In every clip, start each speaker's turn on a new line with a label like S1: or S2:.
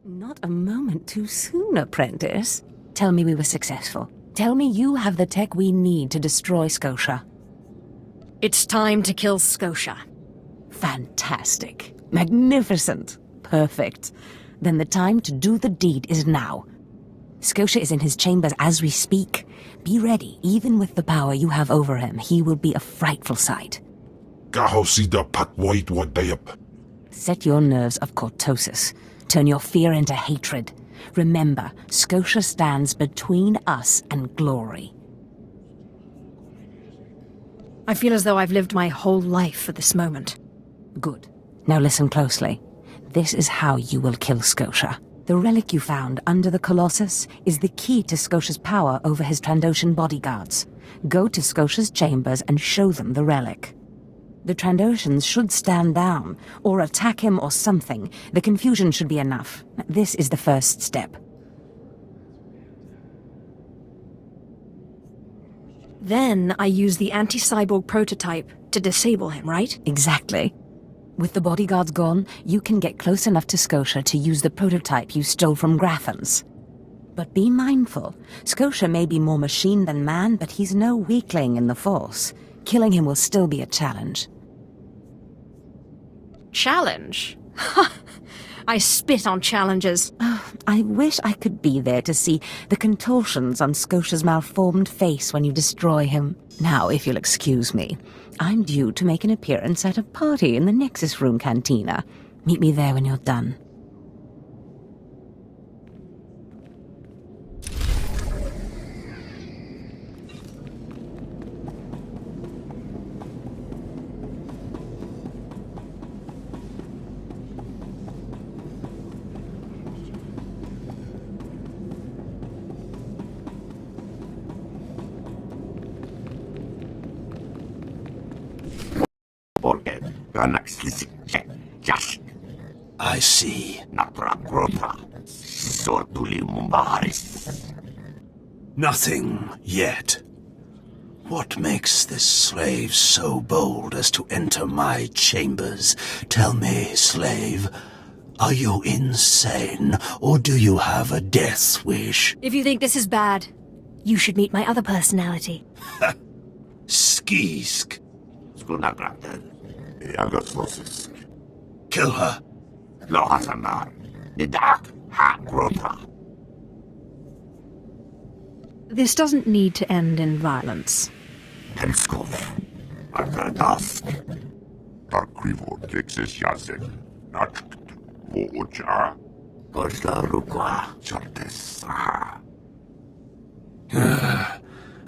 S1: Not a moment too soon, apprentice. Tell me we were successful. Tell me you have the tech we need to destroy Scotia.
S2: It's time to kill Scotia.
S1: Fantastic. Magnificent. Perfect. Then the time to do the deed is now. Scotia is in his chambers as we speak. Be ready. Even with the power you have over him, he will be a frightful sight. Set your nerves of cortosis. Turn your fear into hatred. Remember, Scotia stands between us and glory.
S2: I feel as though I've lived my whole life for this moment.
S1: Good. Now listen closely. This is how you will kill Scotia. The relic you found under the Colossus is the key to Scotia's power over his Trandoshan bodyguards. Go to Scotia's chambers and show them the relic. The Trandoshans should stand down, or attack him or something. The confusion should be enough. This is the first step.
S2: Then I use the anti-cyborg prototype to disable him, right?
S1: Exactly. With the bodyguards gone, you can get close enough to Scotia to use the prototype you stole from Grathans. But be mindful. Scotia may be more machine than man, but he's no weakling in the Force. Killing him will still be a challenge.
S2: Challenge? Ha! I spit on challenges.
S1: Oh, I wish I could be there to see the contortions on Scotia's malformed face when you destroy him. Now, if you'll excuse me, I'm due to make an appearance at a party in the Nexus room cantina. Meet me there when you're done.
S3: I see. Nothing yet. What makes this slave so bold as to enter my chambers? Tell me, slave, are you insane, or do you have a death wish?
S2: If you think this is bad, you should meet my other personality.
S3: Skisk. Kill her.
S2: This doesn't need to end in violence.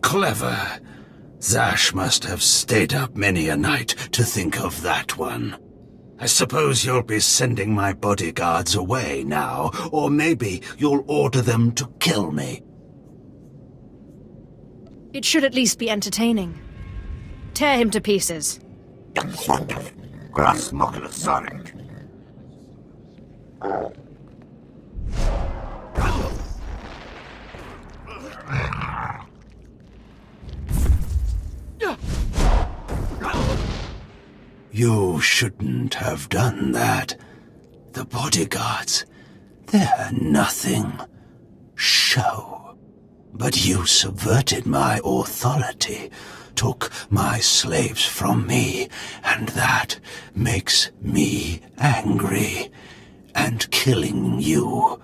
S3: Clever. Zash must have stayed up many a night to think of that one. I suppose you'll be sending my bodyguards away now, or maybe you'll order them to kill me.
S2: It should at least be entertaining. Tear him to pieces.
S3: You shouldn't have done that. The bodyguards, they're nothing. Show. But you subverted my authority, took my slaves from me, and that makes me angry. And killing you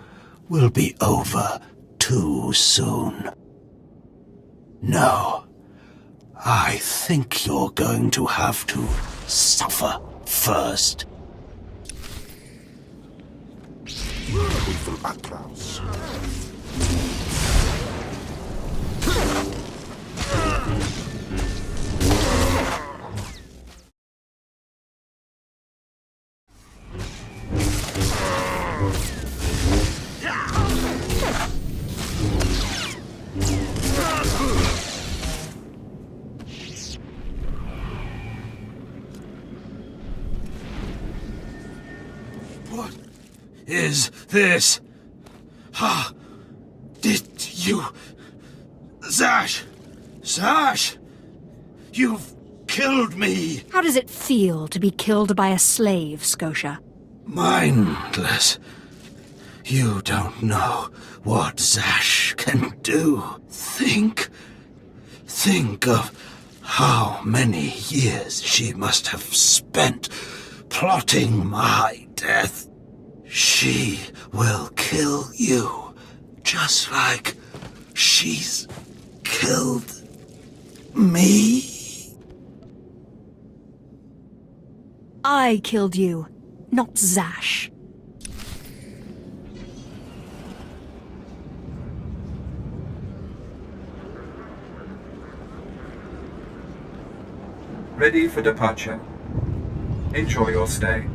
S3: will be over too soon. No, I think you're going to have to suffer first. What is this? Ha! Did you... Zash! Zash! You've killed me!
S2: How does it feel to be killed by a slave, Scotia?
S3: Mindless. You don't know what Zash can do. Think of how many years she must have spent plotting my death. She will kill you, just like she's killed me.
S2: I killed you, not Zash.
S4: Ready for departure. Enjoy your stay.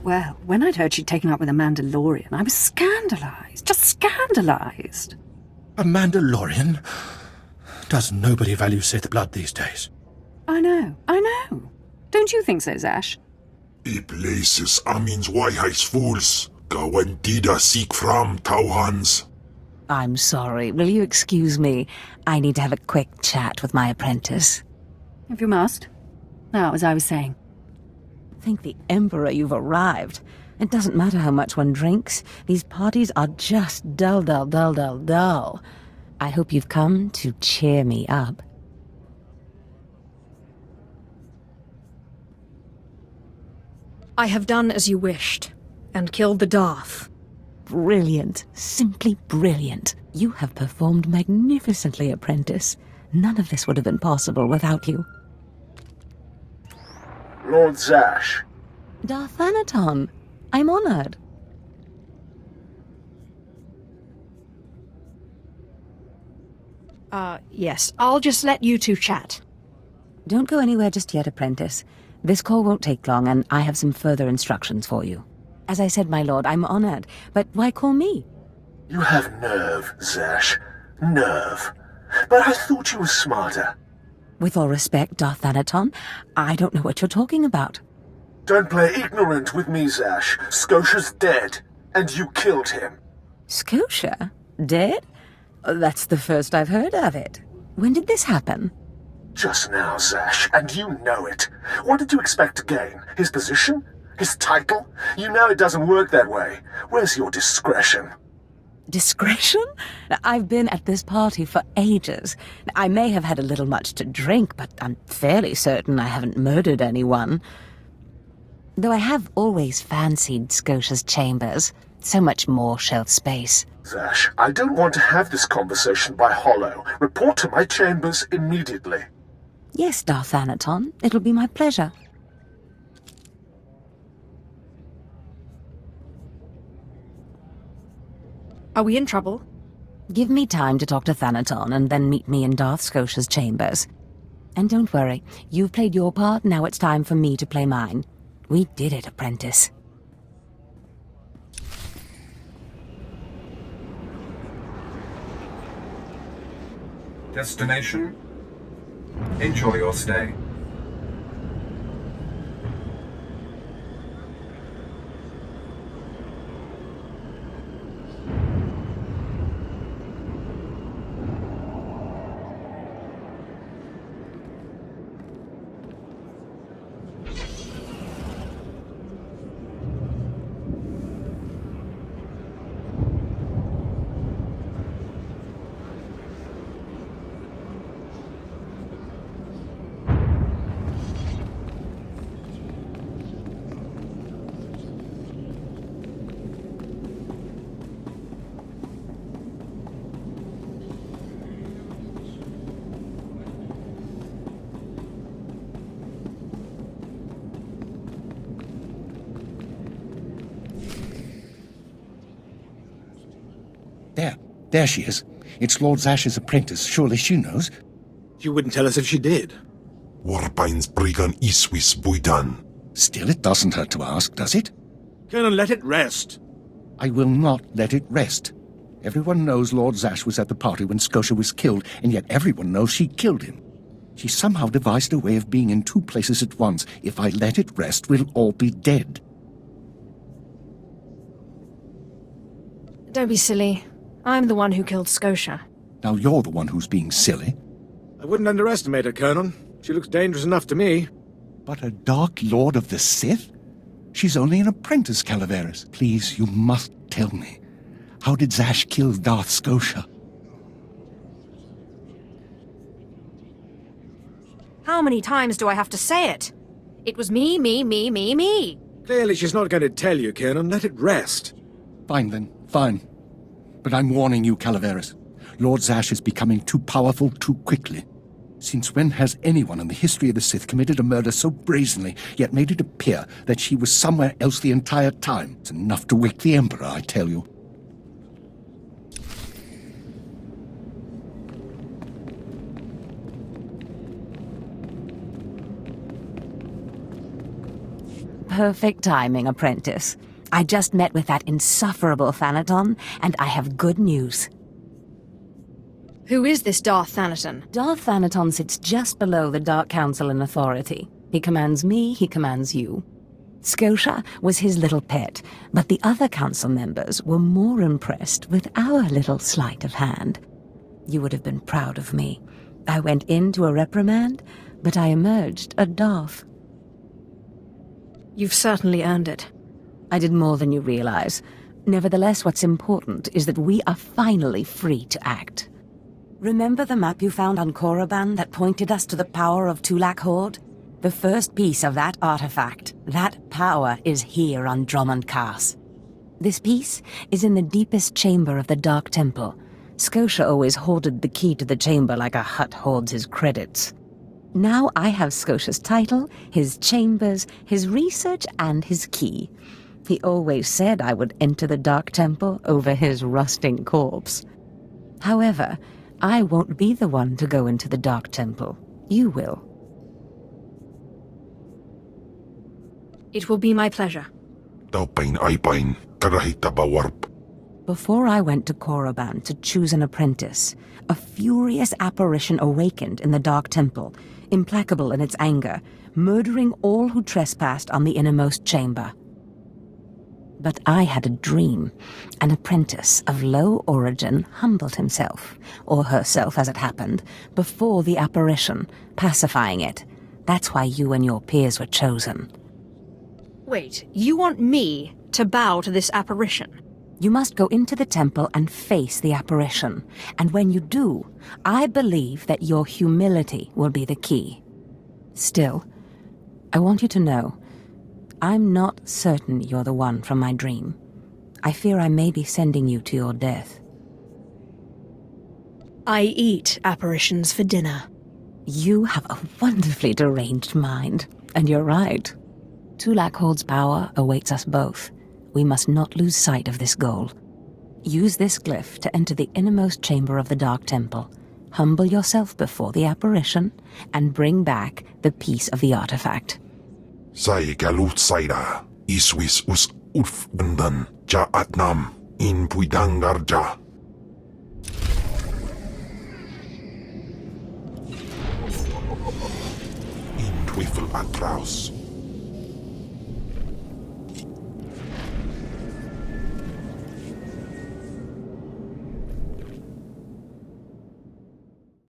S5: Well, when I'd heard she'd taken up with a Mandalorian, I was scandalized. Just scandalized.
S6: A Mandalorian? Does nobody value Sith blood these days?
S5: I know. Don't you think so, Zash?
S7: I places amins wajhajs fools. Gawantida seek from Tauhans.
S1: I'm sorry. Will you excuse me? I need to have a quick chat with my apprentice.
S5: If you must. Now, as I was saying.
S1: Thank the Emperor you've arrived. It doesn't matter how much one drinks. These parties are just dull, dull, dull, dull, dull. I hope you've come to cheer me up.
S2: I have done as you wished, and killed the Darth.
S1: Brilliant. Simply brilliant. You have performed magnificently, apprentice. None of this would have been possible without you.
S8: Lord Zash.
S1: Darth Anaton, I'm honored.
S2: Yes, I'll just let you two chat.
S1: Don't go anywhere just yet, apprentice. This call won't take long, and I have some further instructions for you. As I said, my lord, I'm honored, but why call me?
S8: You have nerve, Zash. Nerve. But I thought you were smarter.
S1: With all respect, Darth Anaton, I don't know what you're talking about.
S8: Don't play ignorant with me, Zash. Scotia's dead, and you killed him.
S1: Scotia? Dead? That's the first I've heard of it. When did this happen?
S8: Just now, Zash, and you know it. What did you expect to gain? His position? His title? You know it doesn't work that way. Where's your discretion?
S1: Discretion? I've been at this party for ages. I may have had a little much to drink, but I'm fairly certain I haven't murdered anyone. Though I have always fancied Scotia's chambers. So much more shelf space.
S8: Zash, I don't want to have this conversation by hollow. Report to my chambers immediately.
S1: Yes, Darth Anaton. It'll be my pleasure.
S2: Are we in trouble?
S1: Give me time to talk to Thanaton and then meet me in Darth Scotia's chambers. And don't worry, you've played your part, now it's time for me to play mine. We did it, apprentice.
S4: Destination? Enjoy your stay.
S6: There she is. It's Lord Zash's apprentice. Surely she knows.
S9: You wouldn't tell us if she did.
S7: Warpain's brigan iswis buidan.
S6: Still, it doesn't hurt to ask, does it?
S9: Kirnon, let it rest.
S6: I will not let it rest. Everyone knows Lord Zash was at the party when Skotia was killed, and yet everyone knows she killed him. She somehow devised a way of being in two places at once. If I let it rest, we'll all be dead.
S2: Don't be silly. I'm the one who killed Skotia.
S6: Now you're the one who's being silly.
S9: I wouldn't underestimate her, Kirnon. She looks dangerous enough to me.
S6: But a Dark Lord of the Sith? She's only an apprentice, Calaveras. Please, you must tell me. How did Zash kill Darth Skotia?
S2: How many times do I have to say it? It was me, me, me, me, me.
S9: Clearly she's not going to tell you, Kirnon. Let it rest.
S6: Fine then, fine. But I'm warning you, Calaveras. Lord Zash is becoming too powerful too quickly. Since when has anyone in the history of the Sith committed a murder so brazenly, yet made it appear that she was somewhere else the entire time? It's enough to wake the Emperor, I tell you.
S1: Perfect timing, apprentice. I just met with that insufferable Thanaton, and I have good news.
S2: Who is this Darth Thanaton?
S1: Darth Thanaton sits just below the Dark Council in authority. He commands me, he commands you. Skotia was his little pet, but the other council members were more impressed with our little sleight of hand. You would have been proud of me. I went into a reprimand, but I emerged a Darth.
S2: You've certainly earned it.
S1: I did more than you realize. Nevertheless, what's important is that we are finally free to act. Remember the map you found on Korriban that pointed us to the power of Tulak Horde? The first piece of that artifact, that power, is here on Drummond Cast. This piece is in the deepest chamber of the Dark Temple. Skotia always hoarded the key to the chamber like a Hutt hoards his credits. Now I have Skotia's title, his chambers, his research, and his key. He always said I would enter the Dark Temple over his rusting corpse. However, I won't be the one to go into the Dark Temple. You will.
S2: It will be my pleasure.
S1: Before I went to Korriban to choose an apprentice, a furious apparition awakened in the Dark Temple, implacable in its anger, murdering all who trespassed on the innermost chamber. But I had a dream. An apprentice of low origin humbled himself, or herself as it happened, before the apparition, pacifying it. That's why you and your peers were chosen.
S2: Wait, you want me to bow to this apparition?
S1: You must go into the temple and face the apparition. And when you do, I believe that your humility will be the key. Still, I want you to know, I'm not certain you're the one from my dream. I fear I may be sending you to your death.
S2: I eat apparitions for dinner.
S1: You have a wonderfully deranged mind, and you're right. Tulak Horde's power awaits us both. We must not lose sight of this goal. Use this glyph to enter the innermost chamber of the Dark Temple. Humble yourself before the apparition, and bring back the piece of the artifact.
S7: Sai galut saira, iswis us urf bandan, ja atnam, in puidangarja. In twiffle atraus.